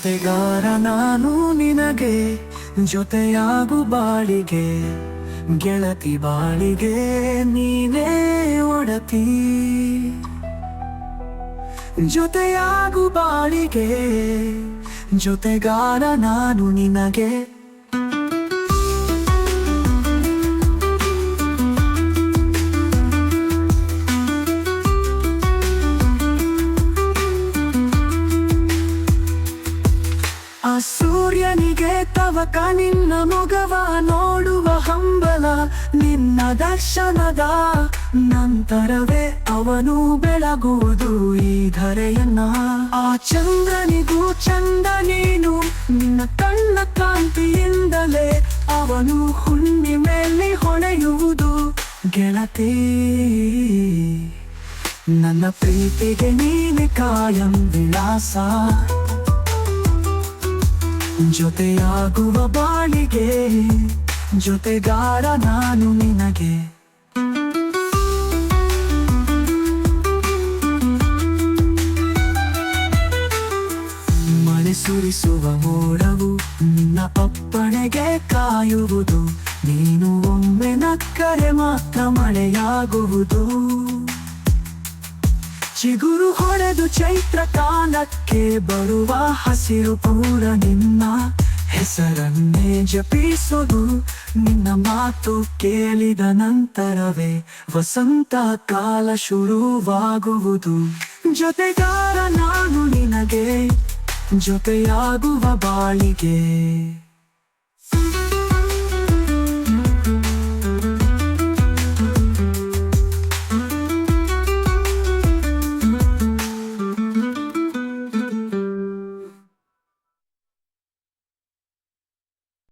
ಜೊತೆಗಾರ ನಾನು ನಿನಗೆ, ಜೊತೆಯಾಗು ಬಾಳಿಗೆ, ಗೆಳತಿ ಬಾಳಿಗೆ ನೀನೇ ಒಡತಿ. ಜೊತೆಯಾಗು ಬಾಳಿಗೆ, ಜೊತೆಗಾರ ನಾನು ನಿನಗೆ. ಆ ಸೂರ್ಯನಿಗೆ ತವಕ ನಿನ್ನ ಮೊಗವ ನೋಡುವ ಹಂಬಲ, ನಿನ್ನ ದರ್ಶನದ ನಂತರವೇ ಅವನು ಬೆಳಗುವುದು ಈ ಧರೆಯನ್ನ. ಆ ಚಂದ್ರನಿಗೂ ಚಂದ ನೀನು, ನಿನ್ನ ಕಣ್ಣ ಕಾಂತಿಯಿಂದಲೇ ಅವನು ಹುಣ್ಣಿಮೆಯಲ್ಲಿ ಹೊಳೆಯುವುದು ಗೆಳತಿ. ನನ್ನ ಪ್ರೀತಿಗೆ ನೀನೆ ಕಾಯಂ ವಿಳಾಸ, ಜೊತೆಯಾಗುವ ಬಾಳಿಗೆ, ಜೊತೆಗಾರ ನಾನು ನಿನಗೆ. ಮಳೆ ಸುರಿಸುವ ಮೋಡವು ನಿನ್ನ ಅಪ್ಪಣೆಗೆ ಕಾಯುವುದು, ನೀನು ಒಮ್ಮೆ ನಕ್ಕರೆ ಮಾತ್ರ ಮಳೆಯಾಗುವುದು. ಚಿಗುರು ಹೊಡೆದು ಚೈತ್ರ ಕಾಲಕ್ಕೆ ಬರುವ ಹಸಿರು ಪೂರ ನಿನ್ನ ಹೆಸರನ್ನೇ ಜಪಿಸೋದು. ನಿನ್ನ ಮಾತು ಕೇಳಿದ ನಂತರವೇ ವಸಂತ ಕಾಲ ಶುರುವಾಗುವುದು. ಜೊತೆಗಾರ ನಾನು ನಿನಗೆ, ಜೊತೆಯಾಗುವ ಬಾಳಿಗೆ.